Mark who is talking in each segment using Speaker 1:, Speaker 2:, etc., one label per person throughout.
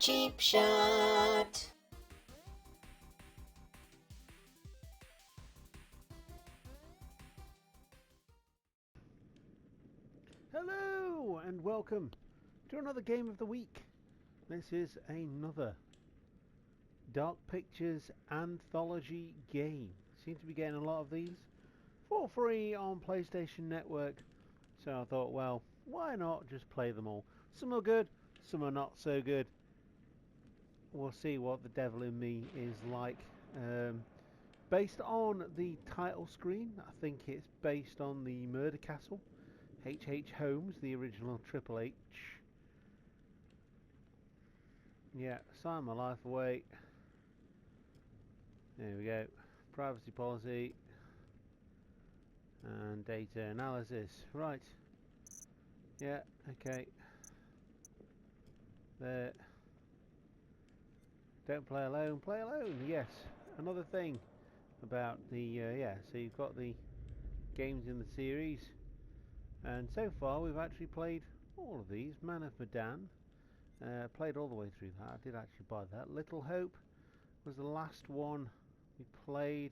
Speaker 1: Cheap Shot.
Speaker 2: Hello and welcome to another game of the week. This is another Dark Pictures anthology game. Seem to be getting a lot of these for free on PlayStation Network. So I thought, well, why not just play them all? Some are good, some are not so good. We'll see what the devil in me is like. Based on the title screen, I think it's based on the Murder Castle. H.H. Holmes, the original Triple H. Yeah, sign my life away. There we go. Privacy policy. And data analysis. Right. Yeah, okay. There. Don't play alone, play alone. Yes, another thing about the, yeah, so you've got the games in the series. And so far we've actually played all of these. Man of Medan, played all the way through that. I did actually buy that. Little Hope was the last one we played.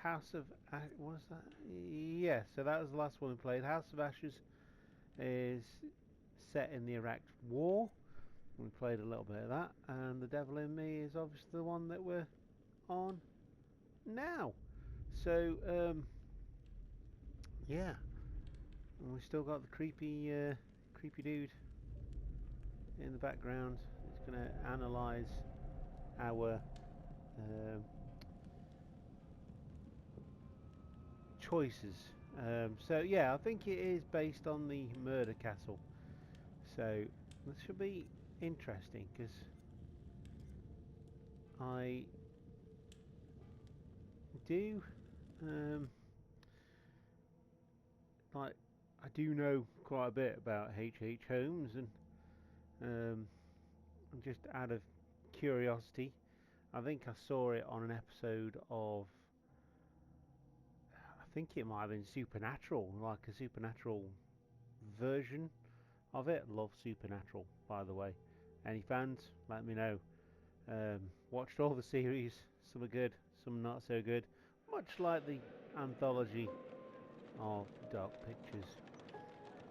Speaker 2: House of what was that? Yeah, so that was the last one we played. House of Ashes is set in the Iraq War. We played a little bit of that. And The Devil in Me is obviously the one that we're on now. So, yeah. And we've still got the creepy dude in the background. It's going to analyse our choices. So yeah, I think it is based on the Murder Castle. So this should be interesting because I do like. I do know quite a bit about H.H. Holmes, and just out of curiosity, I think I saw it on an episode of, I think it might have been Supernatural, like a Supernatural version of it. Love Supernatural, by the way. Any fans, let me know. Watched all the series, some are good, some not so good, much like the anthology of Dark Pictures.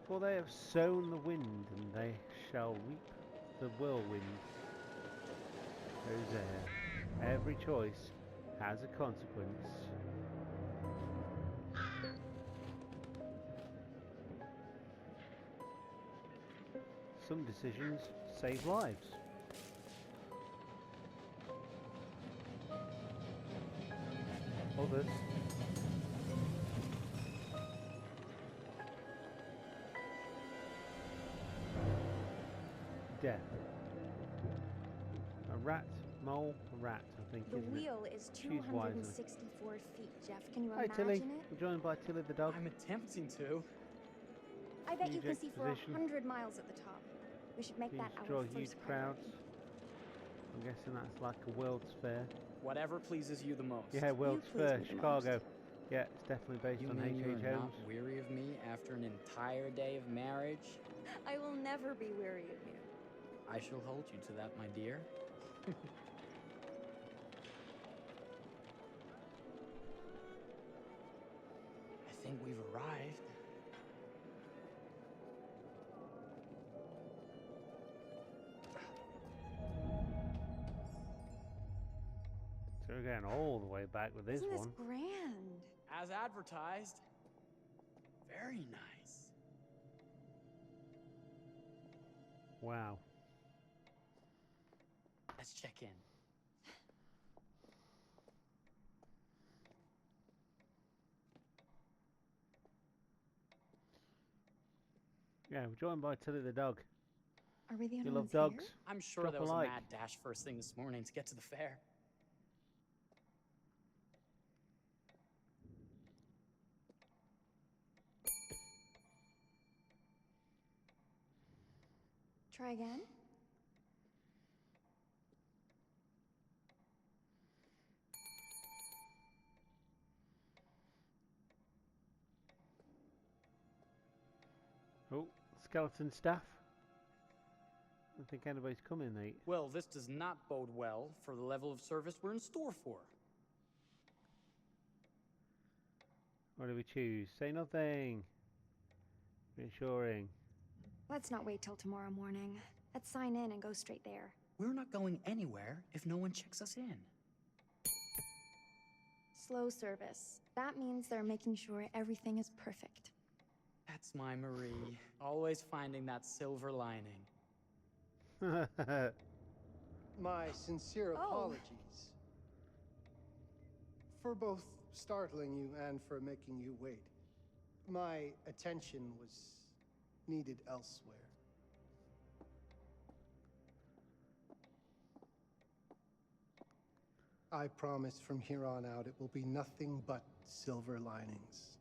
Speaker 2: For they have sown the wind, and they shall reap the whirlwind. Hosea. Every choice has a consequence. Some decisions save lives. Others death. A rat, mole, a rat, I think,
Speaker 3: the
Speaker 2: isn't
Speaker 3: wheel
Speaker 2: it?
Speaker 3: is
Speaker 2: Choose wisely.
Speaker 3: 264 feet, Jeff. Can you
Speaker 2: Hi
Speaker 3: imagine
Speaker 2: Tilly,
Speaker 3: it?
Speaker 2: we're joined by Tilly the dog.
Speaker 4: I'm attempting to.
Speaker 3: I bet you can
Speaker 2: Huge
Speaker 3: see for
Speaker 2: exposition.
Speaker 3: 100 miles at the top. We should make that
Speaker 2: Please
Speaker 3: our
Speaker 2: draw
Speaker 3: first
Speaker 2: huge crowds.
Speaker 3: priority.
Speaker 2: I'm guessing that's like a World's Fair.
Speaker 4: Whatever pleases you the most.
Speaker 2: Yeah, World's
Speaker 3: please
Speaker 2: Fair,
Speaker 3: me the
Speaker 2: Chicago.
Speaker 3: most.
Speaker 2: Yeah, it's definitely based
Speaker 4: You
Speaker 2: on
Speaker 4: mean you're
Speaker 2: H.H.
Speaker 4: not
Speaker 2: Holmes.
Speaker 4: weary of me after an entire day of marriage?
Speaker 3: I will never be weary of you.
Speaker 4: I shall hold you to that, my dear. I think we've arrived.
Speaker 2: So we're going all the way back with this
Speaker 3: Isn't this
Speaker 2: one.
Speaker 3: grand?
Speaker 4: As advertised. Very nice.
Speaker 2: Wow.
Speaker 4: Let's check in.
Speaker 2: Yeah, we're joined by Tilly the dog.
Speaker 3: Are we the
Speaker 2: You
Speaker 3: only
Speaker 2: love
Speaker 3: ones
Speaker 2: dogs?
Speaker 3: here?
Speaker 4: I'm sure
Speaker 2: Drop
Speaker 4: there
Speaker 2: a
Speaker 4: was
Speaker 2: like.
Speaker 4: a mad dash first thing this morning to get to the fair.
Speaker 3: Try again?
Speaker 2: Oh, skeleton staff. don't think anybody's coming, mate.
Speaker 4: Well, this does not bode well for the level of service we're in store for.
Speaker 2: What do we choose? Say nothing. Reassuring.
Speaker 3: Let's not wait till tomorrow morning. Let's sign in and go straight there.
Speaker 4: We're not going anywhere if no one checks us in.
Speaker 3: Slow service. That means they're making sure everything is perfect.
Speaker 4: That's my Marie. Always finding that silver lining.
Speaker 5: My sincere
Speaker 3: Oh.
Speaker 5: apologies for both startling you and for making you wait. My attention was needed elsewhere. I promise from here on out it will be nothing but silver linings.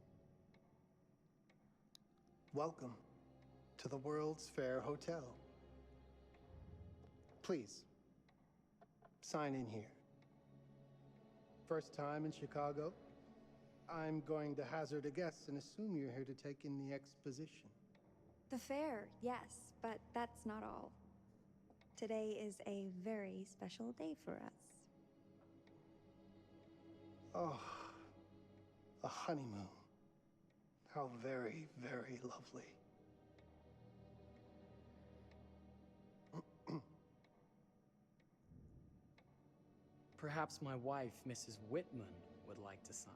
Speaker 5: Welcome to the World's Fair Hotel. Please, sign in here. First time in Chicago? I'm going to hazard a guess and assume you're here to take in the exposition.
Speaker 3: The fair, yes, but that's not all. Today is a very special day for us.
Speaker 5: Oh, a honeymoon. How very, very lovely.
Speaker 4: Perhaps my wife, Mrs. Whitman, would like to sign.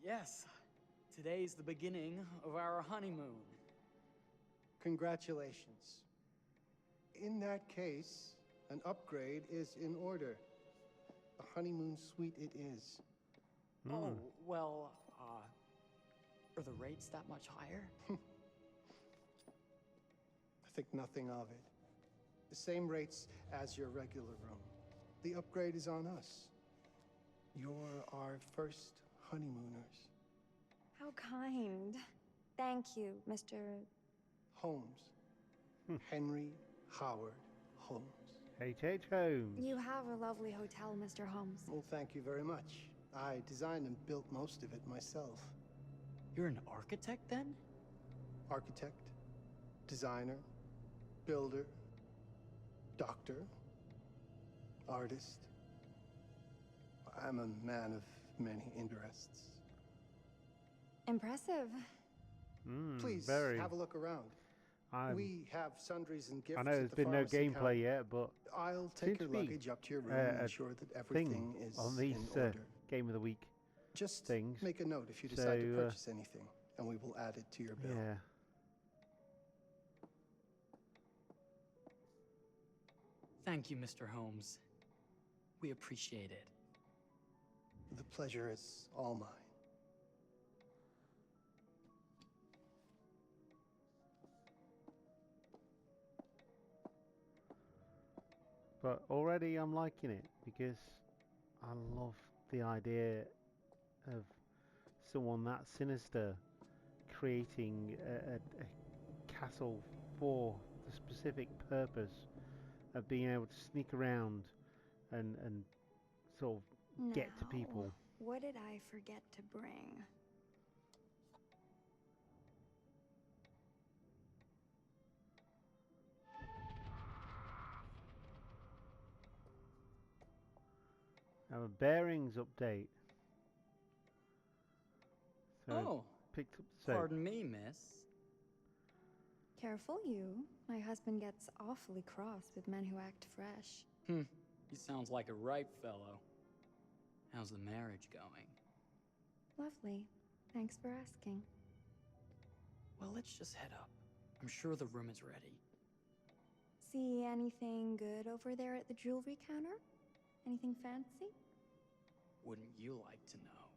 Speaker 4: Yes, today's the beginning of our honeymoon.
Speaker 5: Congratulations. In that case, an upgrade is in order. A honeymoon suite it is.
Speaker 4: Oh, well, are the rates that much higher?
Speaker 5: I think nothing of it. The same rates as your regular room. The upgrade is on us. You're our first honeymooners.
Speaker 3: How kind. Thank you, Mr.
Speaker 5: Holmes. Henry Howard Holmes.
Speaker 2: H.H. Holmes.
Speaker 3: You have a lovely hotel, Mr. Holmes.
Speaker 5: Well, thank you very much. I designed and built most of it myself.
Speaker 4: You're an architect, then?
Speaker 5: Architect, designer, builder, doctor, artist. I'm a man of many interests.
Speaker 3: Impressive.
Speaker 5: Please
Speaker 2: very.
Speaker 5: have a look around.
Speaker 2: I'm-
Speaker 5: We have sundries and gifts.
Speaker 2: I know
Speaker 5: at
Speaker 2: there's
Speaker 5: the
Speaker 2: been no
Speaker 5: pharmacy
Speaker 2: gameplay
Speaker 5: counter.
Speaker 2: yet, but
Speaker 5: I'll
Speaker 2: seems
Speaker 5: take your
Speaker 2: to be,
Speaker 5: luggage up to your room and
Speaker 2: a
Speaker 5: ensure that
Speaker 2: thing
Speaker 5: everything is
Speaker 2: on these
Speaker 5: in order.
Speaker 2: Game of the Week
Speaker 5: Just
Speaker 2: things.
Speaker 5: make a note if you decide to
Speaker 2: So,
Speaker 5: purchase anything, and we will add it to your bill.
Speaker 2: Yeah.
Speaker 4: Thank you, Mr. Holmes. We appreciate it.
Speaker 5: The pleasure is all mine.
Speaker 2: But already I'm liking it because I love the idea of someone that sinister creating a castle for the specific purpose of being able to sneak around and sort of get to people.
Speaker 3: Now, what did I forget to bring?
Speaker 2: Have a bearings update. So
Speaker 4: Oh,
Speaker 2: picked up the soap.
Speaker 4: pardon me, miss.
Speaker 3: Careful you. My husband gets awfully cross with men who act fresh.
Speaker 4: He sounds like a ripe fellow. How's the marriage going?
Speaker 3: Lovely. Thanks for asking.
Speaker 4: Well, let's just head up. I'm sure the room is ready.
Speaker 3: See anything good over there at the jewelry counter? Anything fancy?
Speaker 4: Wouldn't you like to know?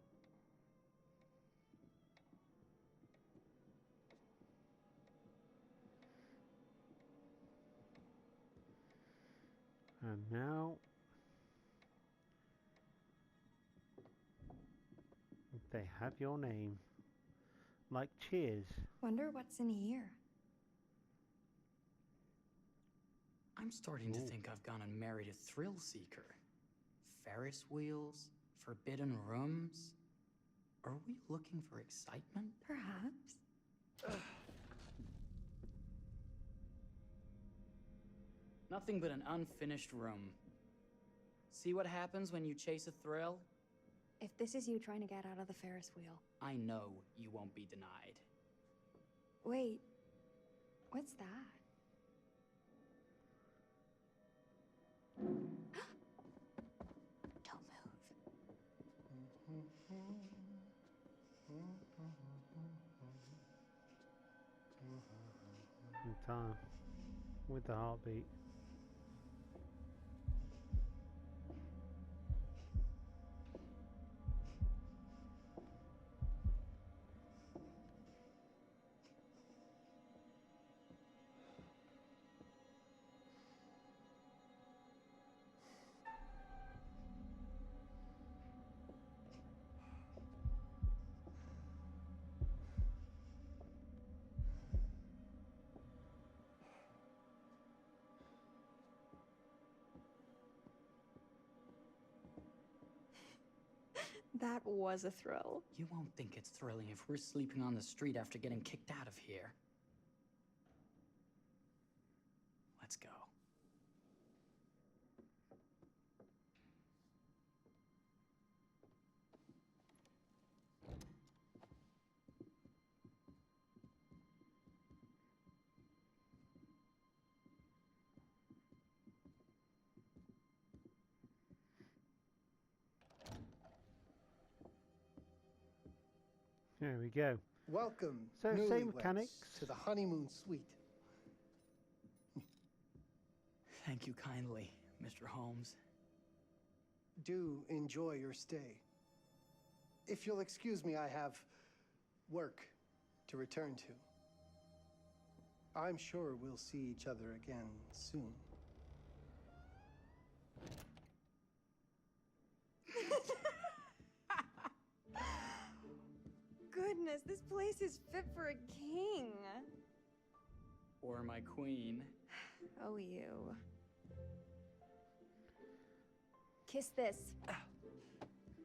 Speaker 2: And now they have your name. Like Cheers.
Speaker 3: Wonder what's in here.
Speaker 4: I'm starting to
Speaker 2: Ooh.
Speaker 4: think I've gone and married a thrill seeker. Ferris wheels, forbidden rooms. Are we looking for excitement?
Speaker 3: Perhaps.
Speaker 4: Nothing but an unfinished room. See what happens when you chase a thrill?
Speaker 3: If this is you trying to get out of the Ferris wheel.
Speaker 4: I know you won't be denied.
Speaker 3: Wait, what's that? Don't move.
Speaker 2: In time. With the heartbeat.
Speaker 3: That was a thrill.
Speaker 4: You won't think it's thrilling if we're sleeping on the street after getting kicked out of here. Let's go.
Speaker 2: There we go.
Speaker 5: Welcome,
Speaker 2: So, same
Speaker 5: newlyweds,
Speaker 2: mechanics.
Speaker 5: to the honeymoon suite.
Speaker 4: Thank you kindly, Mr. Holmes.
Speaker 5: Do enjoy your stay. If you'll excuse me, I have work to return to. I'm sure we'll see each other again soon.
Speaker 3: Goodness, this place is fit for a king.
Speaker 4: Or my queen.
Speaker 3: Oh, you. Kiss this.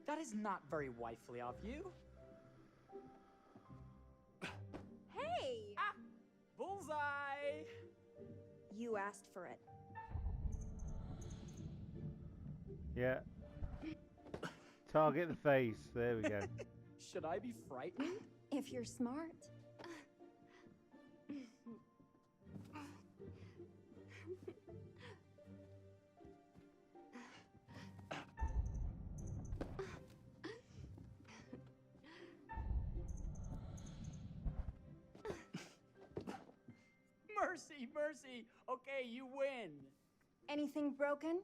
Speaker 4: That is not very wifely of you.
Speaker 3: Hey!
Speaker 4: Ah! Bullseye!
Speaker 3: You asked for it.
Speaker 2: Yeah. Target the face. There we go.
Speaker 4: Should I be frightened?
Speaker 3: If you're smart.
Speaker 4: Mercy, mercy! Okay, you win!
Speaker 3: Anything broken?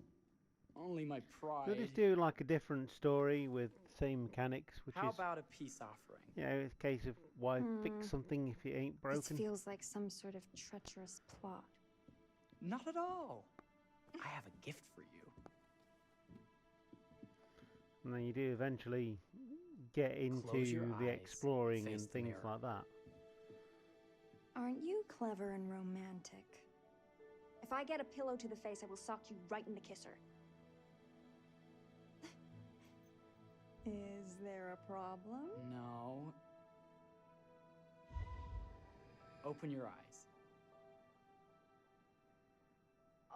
Speaker 4: Only my pride.
Speaker 2: We'll just do like a different story with same mechanics, which
Speaker 4: How
Speaker 2: is,
Speaker 4: about a peace offering?
Speaker 2: you know, it's a case of why fix something if it ain't
Speaker 3: This
Speaker 2: broken.
Speaker 3: feels like some sort of treacherous plot.
Speaker 4: Not at all. I have a gift for you.
Speaker 2: And then you do eventually get
Speaker 4: Close your
Speaker 2: into the
Speaker 4: eyes,
Speaker 2: exploring and
Speaker 4: face the
Speaker 2: things
Speaker 4: mirror.
Speaker 2: like that.
Speaker 3: Aren't you clever and romantic? If I get a pillow to the face, I will sock you right in the kisser. Is there a problem?
Speaker 4: No. Open your eyes.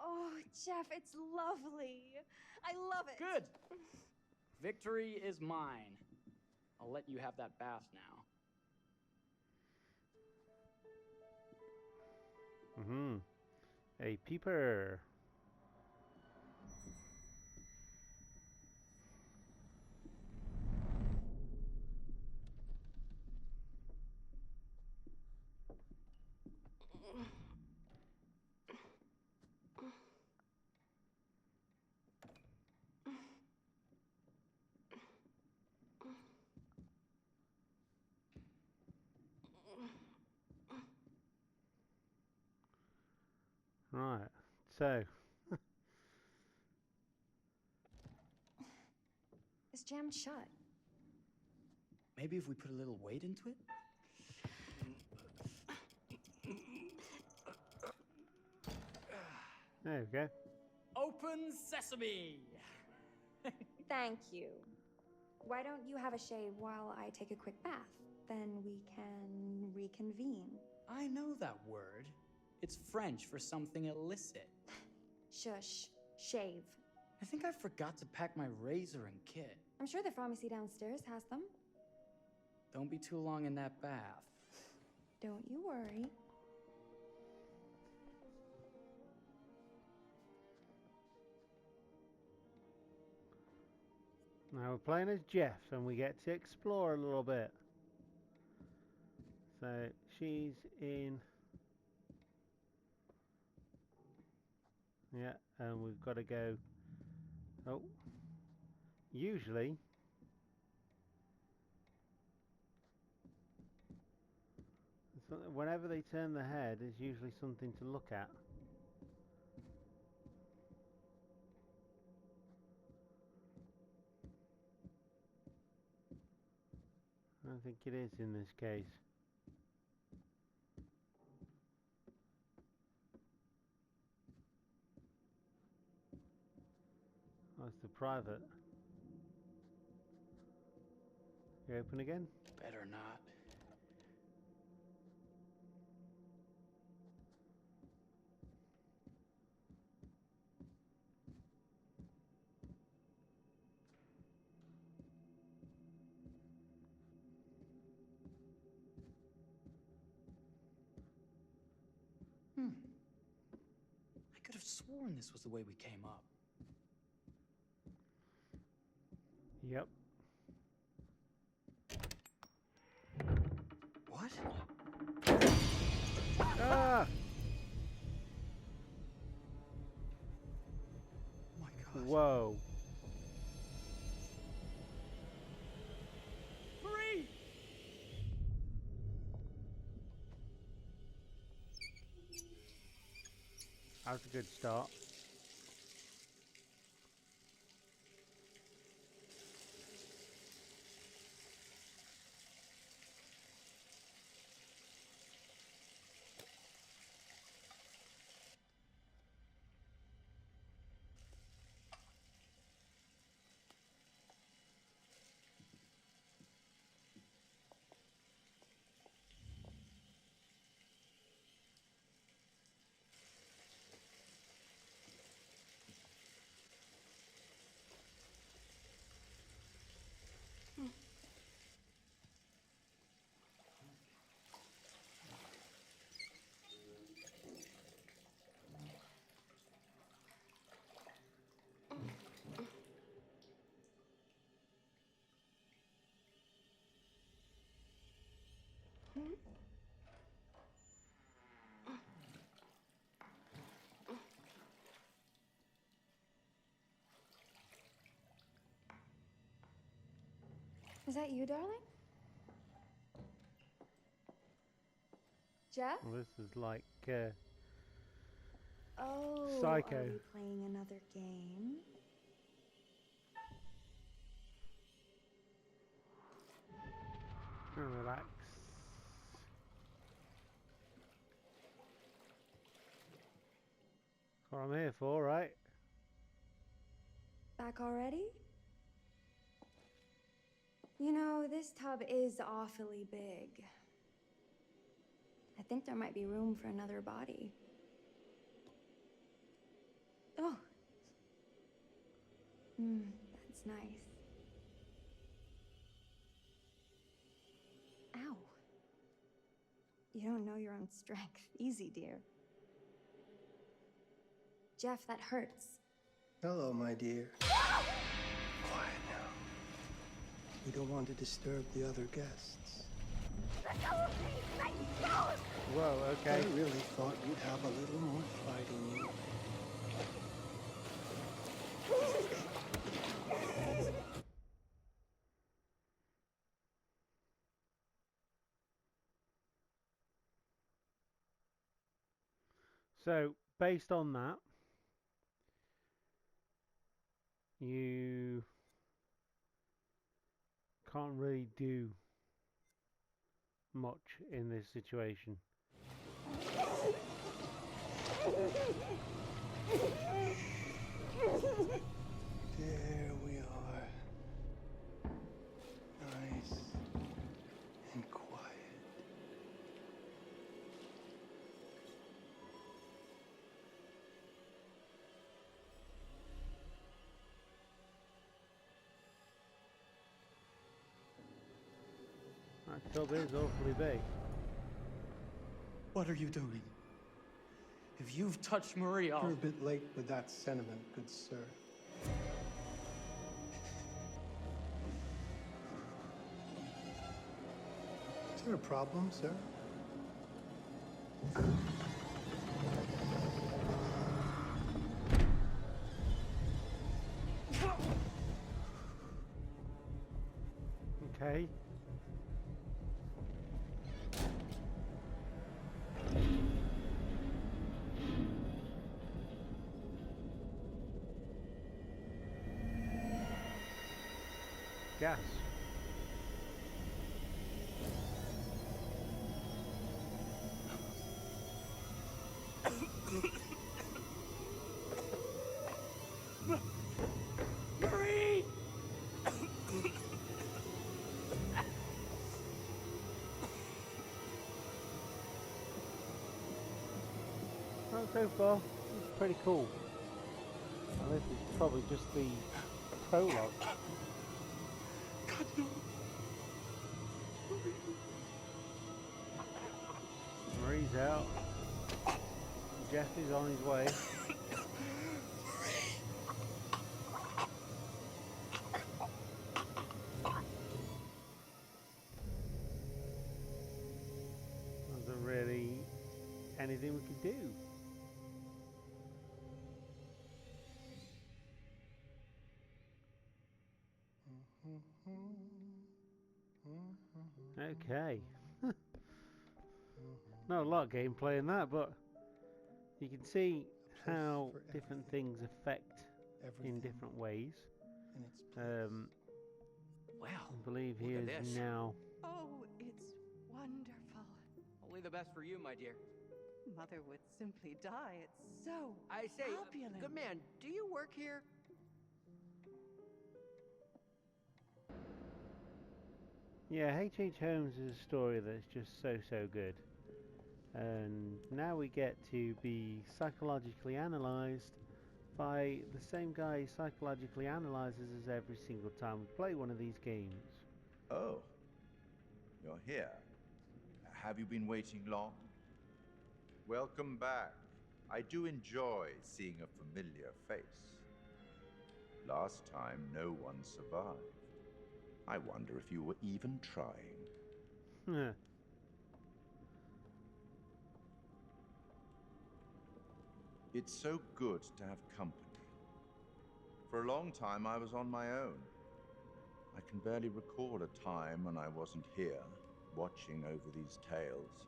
Speaker 3: Oh, Jeff, it's lovely. I love it.
Speaker 4: Good. Victory is mine. I'll let you have that bath now.
Speaker 2: A peeper. Right, so
Speaker 3: It's jammed shut.
Speaker 4: Maybe if we put a little weight into it?
Speaker 2: there we go.
Speaker 4: Open sesame!
Speaker 3: Thank you. Why don't you have a shave while I take a quick bath? Then we can reconvene.
Speaker 4: I know that word. It's French for something illicit.
Speaker 3: Shush. Shave.
Speaker 4: I think I forgot to pack my razor and kit.
Speaker 3: I'm sure the pharmacy downstairs has them.
Speaker 4: Don't be too long in that bath.
Speaker 3: Don't you worry.
Speaker 2: Now we're playing as Jeff and we get to explore a little bit. So she's in. Yeah, and we've got to go. Oh, usually whenever they turn the head, there's usually something to look at. I don't think it is in this case. Oh, it's the private. You open again?
Speaker 4: Better not. I could have sworn this was the way we came up.
Speaker 2: Yep.
Speaker 4: What?
Speaker 2: Ah!
Speaker 4: Oh my gosh.
Speaker 2: Whoa.
Speaker 4: Marie!
Speaker 2: That was a good start.
Speaker 3: Is that you, darling? Jeff?
Speaker 2: Well, this is like
Speaker 3: Oh,
Speaker 2: Psycho.
Speaker 3: are we playing another game?
Speaker 2: relax. That's what I'm here for, right?
Speaker 3: Back already? You know, this tub is awfully big. I think there might be room for another body. Oh. That's nice. Ow. You don't know your own strength. Easy, dear. Jeff, that hurts.
Speaker 5: Hello, my dear. Quiet now. We don't want to disturb the other guests.
Speaker 2: Whoa, okay.
Speaker 5: I really thought you'd have a little more fight in you.
Speaker 2: So, based on that, you can't really do much in this situation.
Speaker 5: There we are. Nice and quiet.
Speaker 2: That tub is awfully big.
Speaker 4: What are you doing? If you've touched Marie, I'll...
Speaker 5: You're a bit late with that sentiment, good sir. Is there a problem, sir?
Speaker 2: Okay. Gas.
Speaker 4: Marie!
Speaker 2: Well, so far, it's pretty cool. Well, this is probably just the prologue.
Speaker 4: God, no.
Speaker 2: Marie's out. Jesse's on his way. Wasn't really anything we could do. Okay. Not a lot of gameplay in that, but you can see how different things affect in different ways.
Speaker 5: In its place.
Speaker 4: Wow.
Speaker 2: I believe he
Speaker 4: Look
Speaker 2: is
Speaker 4: at this.
Speaker 2: now.
Speaker 6: Oh, it's wonderful.
Speaker 7: Only the best for you, my dear.
Speaker 6: Mother would simply die. It's so
Speaker 7: I say,
Speaker 6: opulent.
Speaker 7: good man, do you work here?
Speaker 2: Yeah, H.H. Holmes is a story that's just so good. And now we get to be psychologically analysed by the same guy who psychologically analyzes us every single time we play one of these games.
Speaker 8: Oh, you're here. Have you been waiting long? Welcome back. I do enjoy seeing a familiar face. Last time, no one survived. I wonder if you were even trying. It's so good to have company. For a long time, I was on my own. I can barely recall a time when I wasn't here, watching over these tales.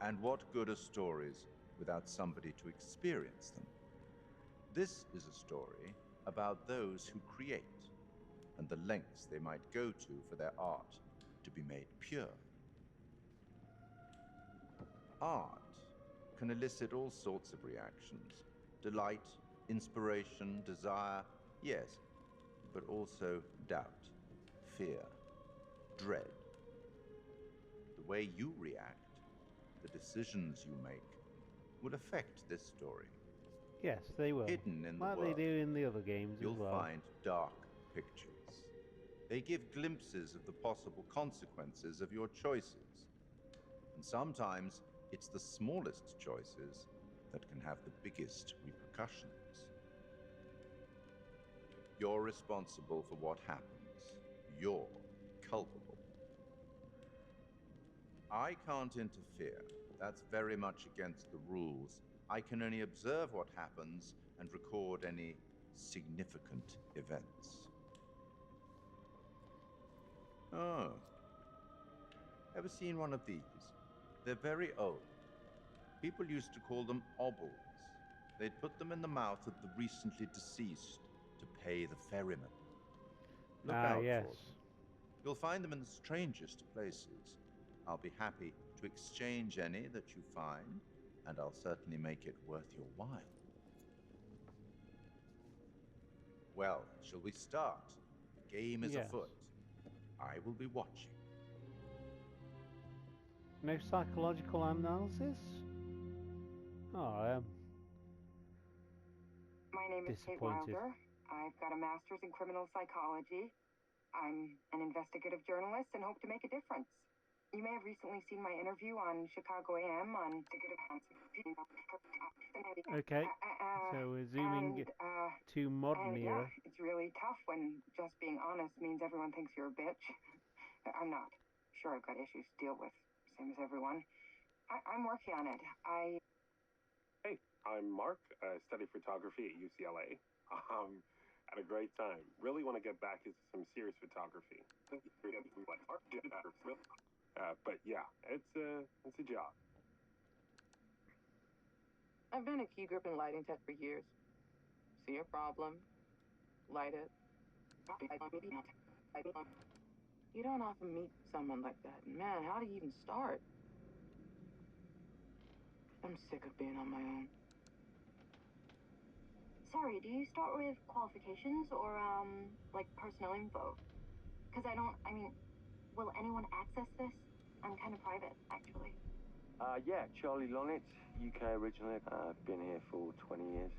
Speaker 8: And what good are stories without somebody to experience them? This is a story about those who create, and the lengths they might go to for their art to be made pure. Art can elicit all sorts of reactions. Delight, inspiration, desire, yes, but also doubt, fear, dread. The way you react, the decisions you make, will affect this story.
Speaker 2: Yes, they will.
Speaker 8: Hidden in the
Speaker 2: like
Speaker 8: world,
Speaker 2: they do in the other games
Speaker 8: you'll
Speaker 2: as well.
Speaker 8: find dark pictures. They give glimpses of the possible consequences of your choices. And sometimes it's the smallest choices that can have the biggest repercussions. You're responsible for what happens. You're culpable. I can't interfere. That's very much against the rules. I can only observe what happens and record any significant events. Oh. Ever seen one of these? They're very old. People used to call them obbles. They'd put them in the mouth of the recently deceased to pay the ferryman. Look out
Speaker 2: yes.
Speaker 8: for them. You'll find them in the strangest places. I'll be happy to exchange any that you find, and I'll certainly make it worth your while. Well, shall we start? The game is
Speaker 2: Yes.
Speaker 8: afoot. I will be watching.
Speaker 2: No psychological analysis? Oh,
Speaker 9: My name is Kate
Speaker 2: disappointed.
Speaker 9: Wilder. I've got a master's in criminal psychology. I'm an investigative journalist and hope to make a difference. You may have recently seen my interview on Chicago AM on
Speaker 2: Okay, so we're zooming to modern era.
Speaker 9: Yeah, it's really tough when just being honest means everyone thinks you're a bitch. I'm not. Sure, I've got issues to deal with, same as everyone. I'm working on it.
Speaker 10: Hey, I'm Mark. I study photography at UCLA. Had a great time. Really want to get back into some serious photography. But yeah, it's a job.
Speaker 11: I've been a key grip and lighting tech for years. See a problem, light it. You don't often meet someone like that. Man, how do you even start? I'm sick of being on my own.
Speaker 12: Sorry, do you start with qualifications or, like personnel info? Because I mean, will anyone access this? I'm kind of private, actually.
Speaker 13: Yeah, Charlie Lonitz, UK originally. I've been here for 20 years.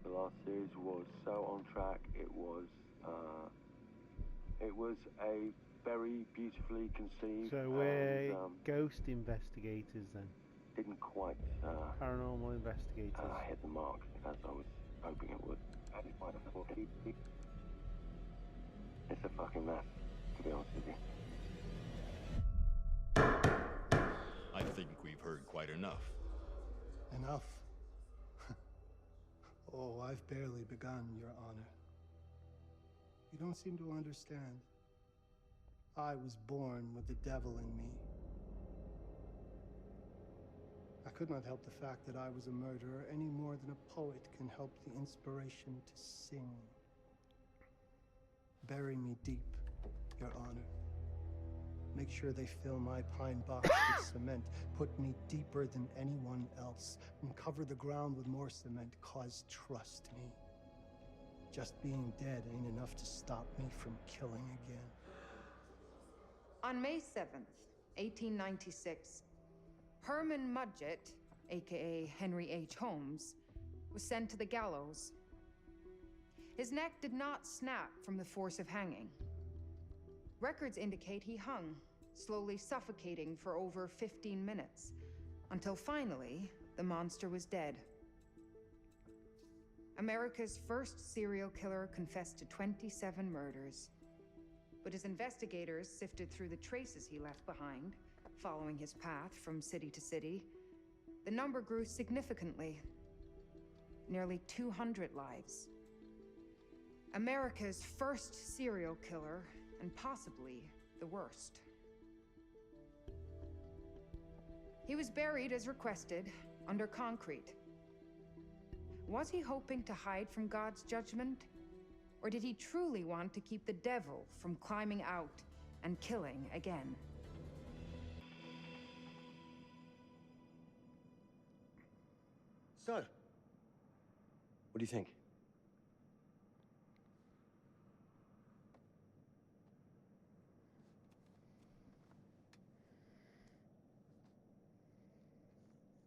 Speaker 13: The last series was so on track. It was a very beautifully conceived.
Speaker 2: So we're ghost investigators then?
Speaker 13: Didn't quite.
Speaker 2: Paranormal investigators.
Speaker 13: Hit the mark as I was hoping it would. It's a fucking mess, to be honest with you.
Speaker 14: I think we've heard quite enough.
Speaker 5: Enough? Oh, I've barely begun, Your Honor. You don't seem to understand. I was born with the devil in me. I could not help the fact that I was a murderer any more than a poet can help the inspiration to sing. Bury me deep, Your Honor. Make sure they fill my pine box with cement. Put me deeper than anyone else. And cover the ground with more cement, 'cause trust me, just being dead ain't enough to stop me from killing again.
Speaker 15: On May 7th, 1896, Herman Mudgett, aka Henry H. Holmes, was sent to the gallows. His neck did not snap from the force of hanging. Records indicate he hung, slowly suffocating for over 15 minutes, until finally, the monster was dead. America's first serial killer confessed to 27 murders. But as investigators sifted through the traces he left behind, following his path from city to city, the number grew significantly. Nearly 200 lives. America's first serial killer, and possibly the worst. He was buried as requested, under concrete. Was he hoping to hide from God's judgment? Or did he truly want to keep the devil from climbing out and killing again?
Speaker 13: So, what do you think?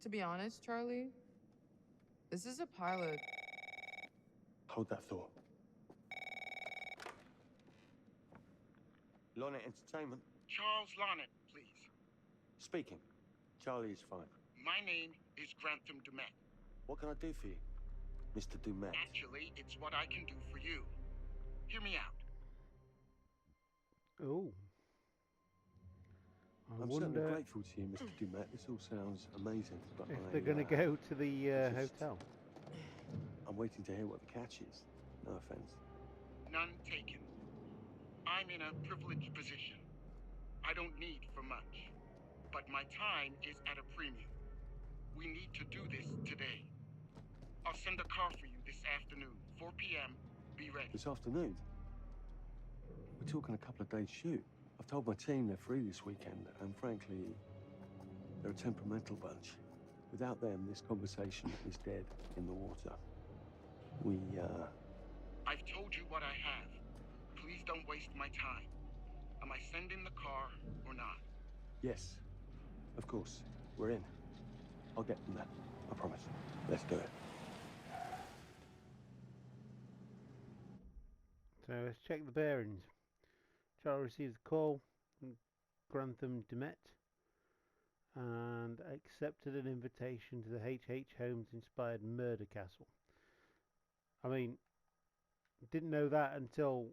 Speaker 11: To be honest, Charlie, this is a pilot.
Speaker 13: Hold that thought. Lonnet Entertainment.
Speaker 16: Charles Lonnet, please.
Speaker 13: Speaking. Charlie is fine.
Speaker 16: My name is Grantham Dumet.
Speaker 13: What can I do for you, Mr. Dumet?
Speaker 16: Actually, it's what I can do for you. Hear me out.
Speaker 2: Oh.
Speaker 13: I'm certainly grateful to you, Mr. Dumet. This all sounds amazing, but
Speaker 2: if they're going to go to the hotel.
Speaker 13: I'm waiting to hear what the catch is. No offense.
Speaker 16: None taken. I'm in a privileged position. I don't need for much, but my time is at a premium. We need to do this today. I'll send a car for you this afternoon, 4 p.m. Be ready.
Speaker 13: This afternoon? We're talking a couple of days shoot. I've told my team they're free this weekend, and frankly, they're a temperamental bunch. Without them, this conversation is dead in the water.
Speaker 16: I've told you what I have. Please don't waste my time. Am I sending the car or not?
Speaker 13: Yes, of course. We're in. I'll get them there. I promise. Let's do it.
Speaker 2: So let's check the bearings. Charlie receives a call from Grantham Demet and accepted an invitation to the H.H. Holmes inspired murder castle. I mean, didn't know that until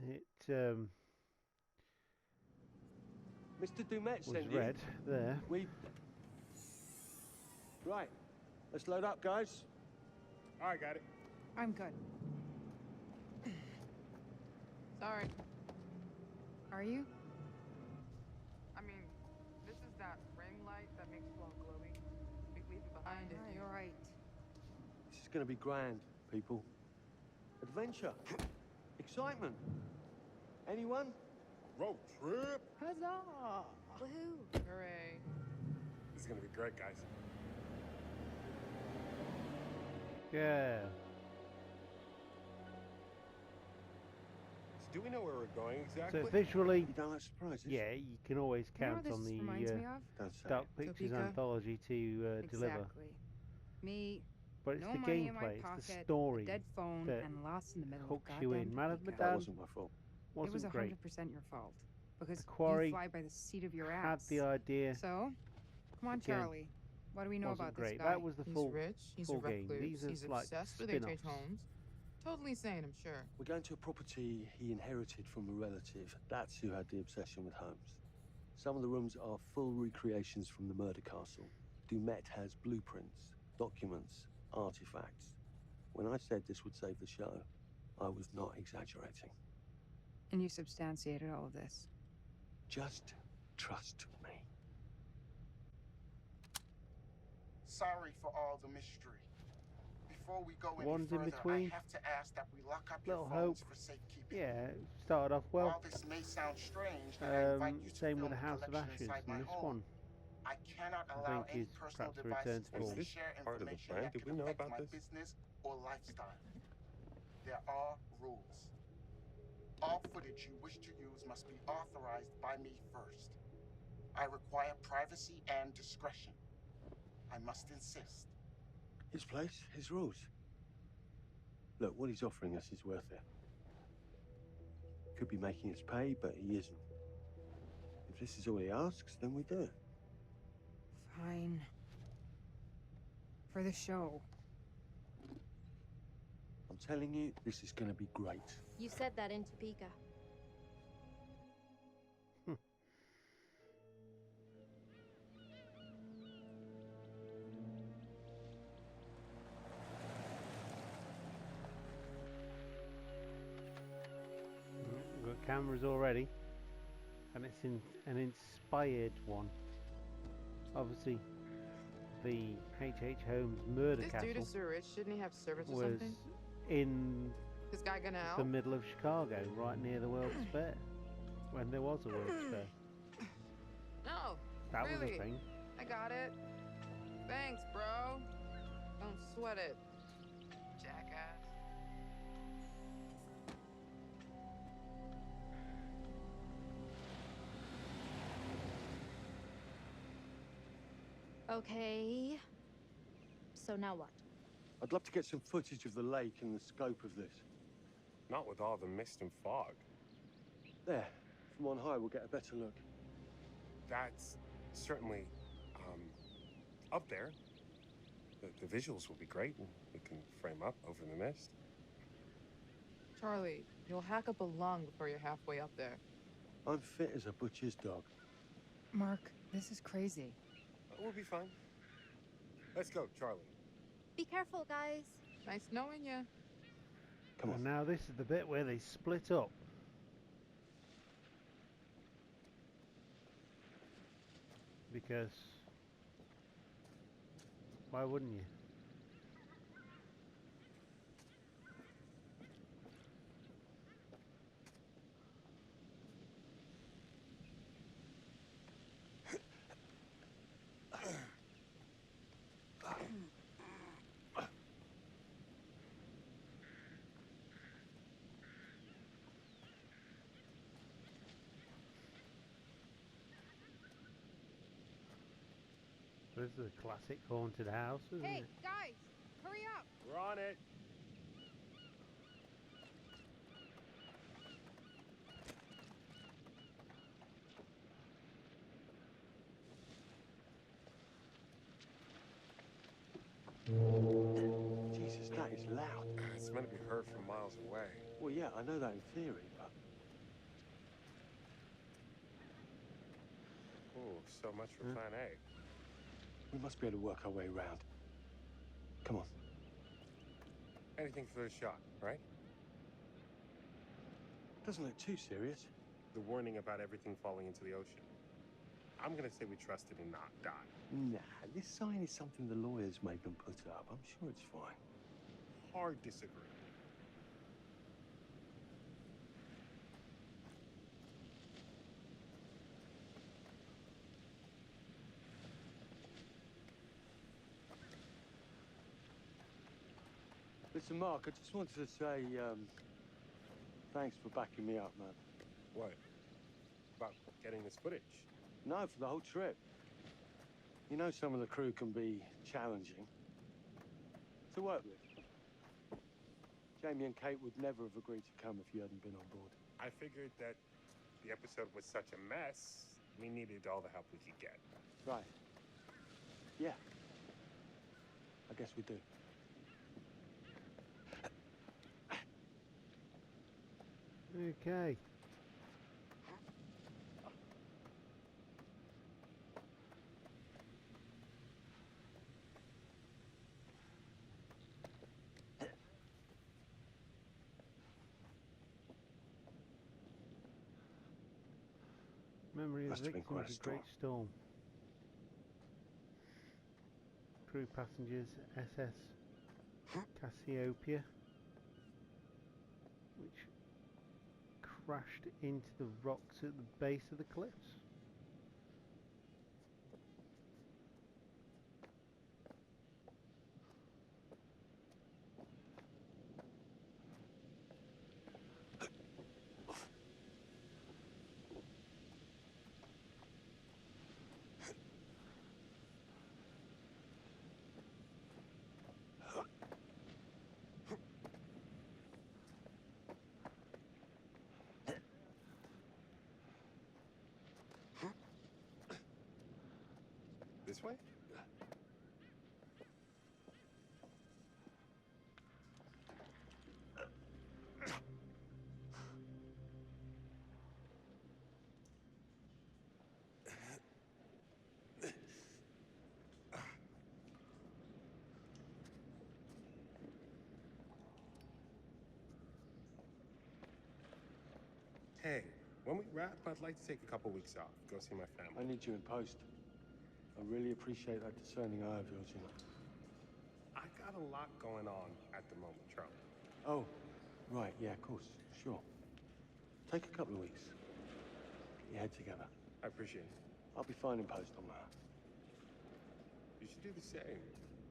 Speaker 2: it
Speaker 13: Mr. Dumet
Speaker 2: was
Speaker 13: sent
Speaker 2: read
Speaker 13: you.
Speaker 2: there.
Speaker 13: Right, let's load up, guys.
Speaker 10: I got it.
Speaker 15: I'm good.
Speaker 11: Sorry.
Speaker 15: Are you?
Speaker 11: I mean, this is that ring light that makes you all glowy. We leave it behind if you...
Speaker 15: All right.
Speaker 13: This is going to be grand, people. Adventure. Excitement. Anyone?
Speaker 10: Road trip.
Speaker 11: Huzzah!
Speaker 3: Woohoo!
Speaker 11: Hooray.
Speaker 10: This is gonna be great, guys.
Speaker 2: Yeah.
Speaker 10: So do we know where we're going exactly?
Speaker 2: So visually,
Speaker 13: You don't like surprises?
Speaker 2: yeah, you can always
Speaker 15: You know
Speaker 2: count
Speaker 15: what
Speaker 2: on
Speaker 15: this
Speaker 2: the
Speaker 15: reminds me of?
Speaker 13: Don't say
Speaker 2: Dark
Speaker 13: it.
Speaker 2: Pictures
Speaker 15: Topeka?
Speaker 2: anthology to deliver.
Speaker 15: Exactly. Me,
Speaker 2: But it's
Speaker 15: no
Speaker 2: the
Speaker 15: money in my
Speaker 2: gameplay,
Speaker 15: pocket,
Speaker 2: it's the story
Speaker 15: a dead phone,
Speaker 2: that
Speaker 15: and lost in the middle of
Speaker 2: hooks you
Speaker 15: goddamn
Speaker 2: in. Man of
Speaker 15: Topeka.
Speaker 13: That
Speaker 2: Medan
Speaker 13: wasn't my fault.
Speaker 15: It was
Speaker 2: wasn't great.
Speaker 15: 100% your fault. Because
Speaker 2: Quarry
Speaker 15: you fly by the seat of your
Speaker 2: had
Speaker 15: ass.
Speaker 2: the idea.
Speaker 15: So, come on,
Speaker 2: Again,
Speaker 15: Charlie. What do we know
Speaker 2: wasn't
Speaker 15: about
Speaker 2: great.
Speaker 15: this guy?
Speaker 2: That was the
Speaker 11: He's
Speaker 2: full
Speaker 11: rich, he's
Speaker 2: full
Speaker 11: a
Speaker 2: game.
Speaker 11: recluse,
Speaker 2: These are
Speaker 11: he's
Speaker 2: like
Speaker 11: obsessed with H.H.
Speaker 2: spin-offs.
Speaker 11: Holmes. Totally sane, I'm sure.
Speaker 13: We're going to a property he inherited from a relative. That's who had the obsession with Holmes. Some of the rooms are full recreations from the murder castle. Dumet has blueprints, documents, artifacts. When I said this would save the show, I was not exaggerating.
Speaker 15: And you substantiated all of this.
Speaker 13: Just trust me.
Speaker 16: Sorry for all the mystery. Before we go any
Speaker 2: One's in
Speaker 16: further,
Speaker 2: between.
Speaker 16: I have to ask that we lock up your
Speaker 2: Little
Speaker 16: phones
Speaker 2: hope.
Speaker 16: for safekeeping.
Speaker 2: Yeah, it started off well.
Speaker 16: While this may sound strange that I invite you to
Speaker 2: Same
Speaker 16: film
Speaker 2: with the
Speaker 16: a
Speaker 2: House of
Speaker 16: collection
Speaker 2: Ashes
Speaker 16: inside my
Speaker 2: and this
Speaker 16: home,
Speaker 2: one.
Speaker 16: I cannot
Speaker 2: I
Speaker 16: allow
Speaker 2: think
Speaker 16: any
Speaker 2: is
Speaker 16: personal
Speaker 2: perhaps a return
Speaker 16: devices
Speaker 2: to
Speaker 16: to
Speaker 2: form.
Speaker 16: share
Speaker 10: part of the
Speaker 16: information
Speaker 10: plan?
Speaker 16: that
Speaker 10: Did
Speaker 16: could
Speaker 10: we know
Speaker 16: affect
Speaker 10: about
Speaker 16: my
Speaker 10: this?
Speaker 16: business or lifestyle. There are rules. All footage you wish to use must be authorized by me first. I require privacy and discretion. I must insist.
Speaker 13: His place, his rules. Look, what he's offering us is worth it. Could be making us pay, but he isn't. If this is all he asks, then we do it.
Speaker 15: Fine. For the show.
Speaker 13: I'm telling you, this is going to be great.
Speaker 1: You said that in Topeka.
Speaker 2: We've got cameras already, and it's in an inspired one. Obviously, the H.H. Holmes murder
Speaker 11: This
Speaker 2: castle
Speaker 11: dude is so rich, shouldn't he have servants or
Speaker 2: was
Speaker 11: something?
Speaker 2: in
Speaker 11: This guy gonna help?
Speaker 2: the middle of Chicago, right near the World's Fair, when there was a World's Fair.
Speaker 11: No,
Speaker 2: That
Speaker 11: really?
Speaker 2: was a thing.
Speaker 11: I got it. Thanks, bro. Don't sweat it, jackass.
Speaker 1: Okay. So now what?
Speaker 13: I'd love to get some footage of the lake and the scope of this.
Speaker 10: Not with all the mist and fog.
Speaker 13: There, from on high, we'll get a better look.
Speaker 10: That's certainly, up there. The visuals will be great, and we can frame up over the mist.
Speaker 11: Charlie, you'll hack up a lung before you're halfway up there.
Speaker 13: I'm fit as a butcher's dog.
Speaker 15: Mark, this is crazy.
Speaker 10: We'll be fine. Let's go, Charlie.
Speaker 1: Be careful, guys.
Speaker 11: Nice knowing you.
Speaker 13: Come on.
Speaker 2: And now this is the bit where they split up. Because why wouldn't you? This is a classic haunted house, isn't
Speaker 15: Hey,
Speaker 2: it?
Speaker 15: guys, hurry up!
Speaker 10: We're on it. of miles away.
Speaker 13: Well, yeah, I know that in theory, but...
Speaker 10: Ooh, so much for Plan A.
Speaker 13: We must be able to work our way around. Come on.
Speaker 10: Anything for the shot, right?
Speaker 13: Doesn't look too serious.
Speaker 10: The warning about everything falling into the ocean. I'm gonna say we trust it and not die.
Speaker 13: Nah, this sign is something the lawyers made them put up. I'm sure it's fine.
Speaker 10: Hard disagree.
Speaker 13: Listen, Mark, I just wanted to say, thanks for backing me up, man.
Speaker 10: What? About getting this footage?
Speaker 13: No, for the whole trip. You know some of the crew can be challenging to work with. Jamie and Kate would never have agreed to come if you hadn't been on board.
Speaker 10: I figured that the episode was such a mess, we needed all the help we could get.
Speaker 13: Right. Yeah. I guess we do.
Speaker 2: Okay. Memory of
Speaker 13: Must have been
Speaker 2: victims
Speaker 13: quite a
Speaker 2: of Great Storm. Crew passengers SS Cassiopeia, which crashed into the rocks at the base of the cliffs.
Speaker 10: This way? Hey, when we wrap, I'd like to take a couple weeks off, go see my family.
Speaker 13: I need you in post. I really appreciate that discerning eye of yours, you know.
Speaker 10: I got a lot going on at the moment, Charlie.
Speaker 13: Oh, right, yeah, of course, sure. Take a couple of weeks. Get your head together.
Speaker 10: I appreciate it.
Speaker 13: I'll be fine in post on that.
Speaker 10: You should do the same.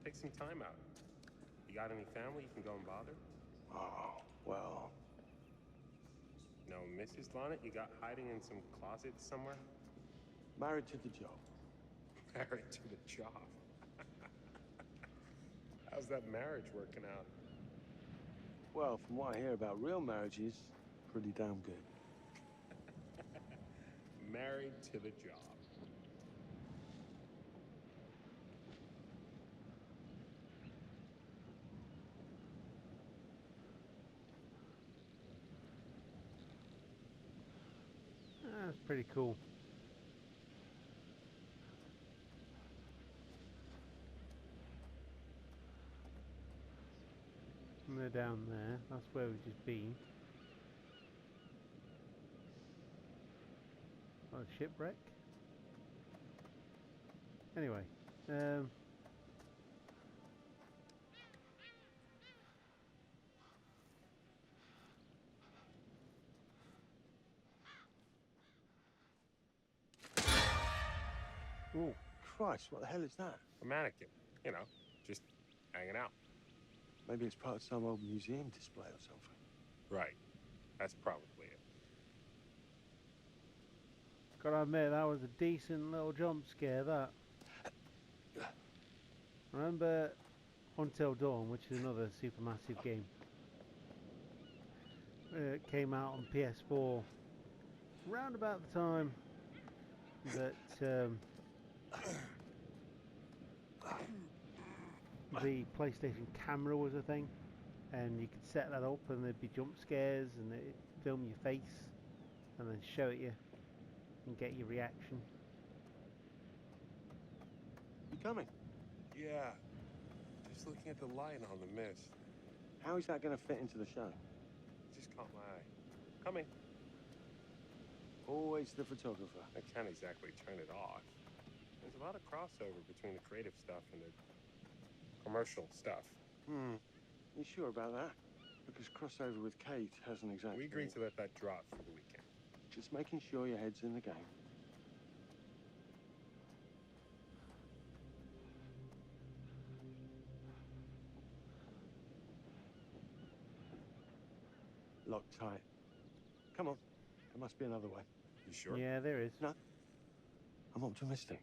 Speaker 10: Take some time out. You got any family you can go and bother?
Speaker 13: Oh, well...
Speaker 10: No, Mrs. Lonnet, you got hiding in some closet somewhere?
Speaker 13: Married to the job.
Speaker 10: Married to the job. How's that marriage working out?
Speaker 13: Well, from what I hear about real marriages, pretty damn good.
Speaker 10: Married to the job.
Speaker 2: That's pretty cool. And they're down there. That's where we've just been. Oh, shipwreck. Anyway,
Speaker 13: Oh, Christ, what the hell is that?
Speaker 10: A mannequin, you know, just hanging out.
Speaker 13: Maybe it's part of some old museum display or something.
Speaker 10: Right. That's probably it.
Speaker 2: gotta admit, that was a decent little jump scare, that. Remember Until Dawn, which is another supermassive game? It came out on PS4 around about the time that the PlayStation camera was a thing. and you could set that up and there'd be jump scares and it'd film your face and then show it you and get your reaction.
Speaker 13: You coming?
Speaker 10: Yeah. Just looking at the light on the mist.
Speaker 13: How is that going to fit into the show?
Speaker 10: Just caught my eye. Coming.
Speaker 13: Always the photographer.
Speaker 10: I can't exactly turn it off. There's a lot of crossover between the creative stuff and the commercial stuff.
Speaker 13: You sure about that? Because crossover with Kate hasn't exactly...
Speaker 10: We agreed to let that drop for the weekend.
Speaker 13: Just making sure your head's in the game. Locked tight. Come on. There must be another way.
Speaker 10: You sure?
Speaker 2: Yeah, there is.
Speaker 13: No. I'm optimistic.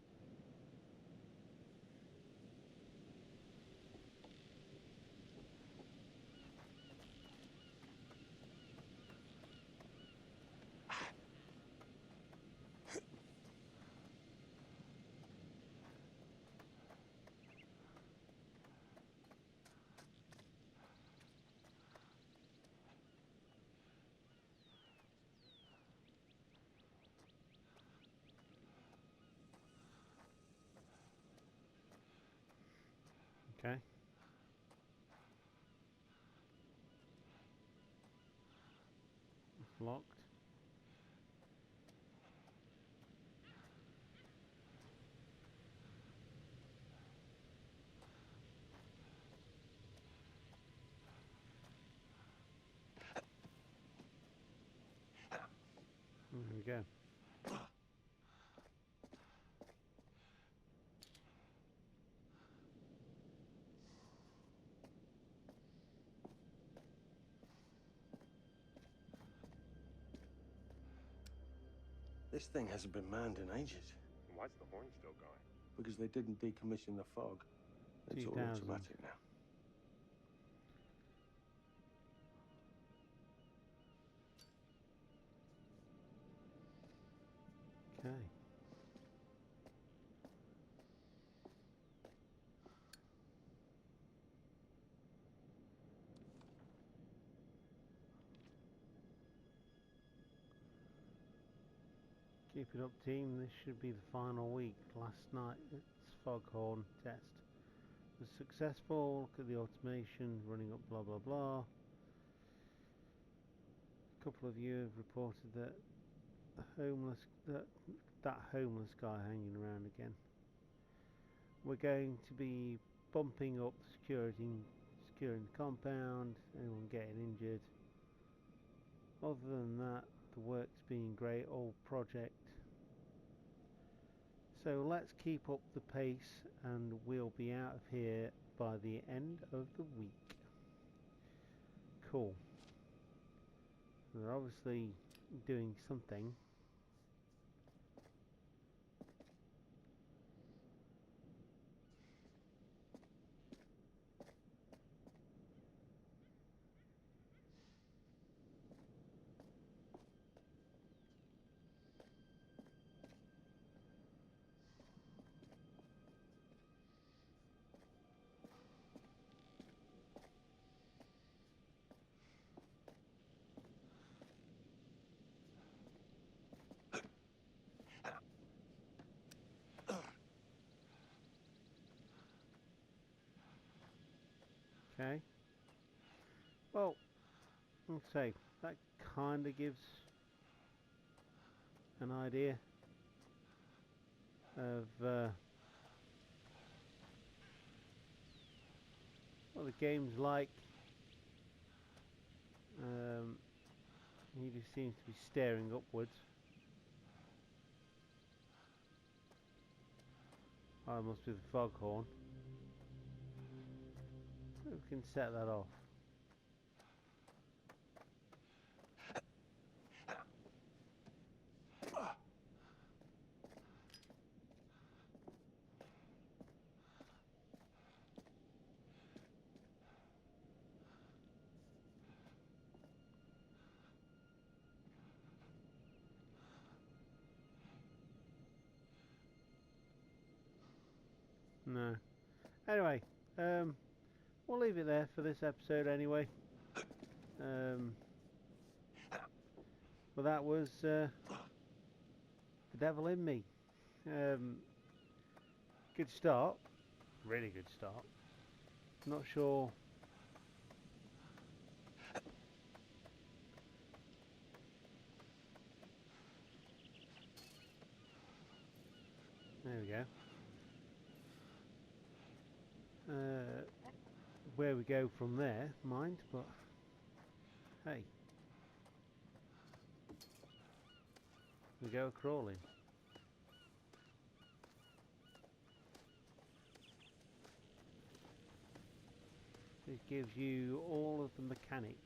Speaker 2: Okay. It's locked. There we go.
Speaker 13: This thing hasn't been manned in ages.
Speaker 10: Why's the horn still going?
Speaker 13: Because they didn't decommission the fog. It's all
Speaker 2: 2000.
Speaker 13: automatic now.
Speaker 2: Okay. Keep it up, team. This should be the final week. Last night's foghorn test was successful. Look at the automation running up, blah blah blah. A couple of you have reported that that homeless guy hanging around again. We're going to be bumping up securing the compound. Anyone getting injured? Other than that, the work's been great. All project. So let's keep up the pace and we'll be out of here by the end of the week. Cool. They're obviously doing something. Okay. Well, let's say that kind of gives an idea of what the game's like. He just seems to be staring upwards. Oh, it must be the foghorn. We can set that off. No. Anyway, we'll leave it there for this episode anyway. Well, that was The Devil in Me. Good start. Really good start. Not sure. There we go. Where we go from there, mind, but hey. We go crawling. It gives you all of the mechanics.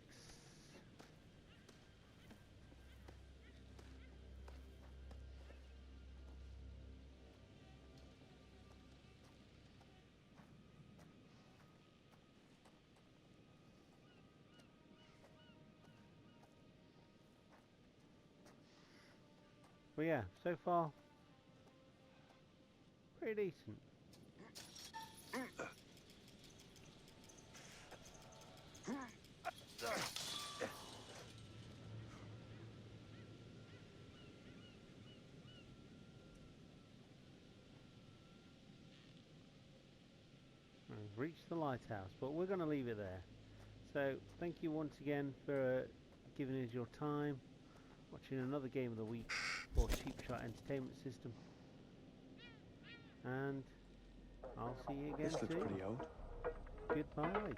Speaker 2: But yeah, so far, pretty decent. We've reached the lighthouse, but we're going to leave it there. So, thank you once again for giving us your time, watching another game of the week for Cheap Shot Entertainment System. And I'll see you again
Speaker 13: This looks
Speaker 2: soon.
Speaker 13: pretty old.
Speaker 2: Goodbye.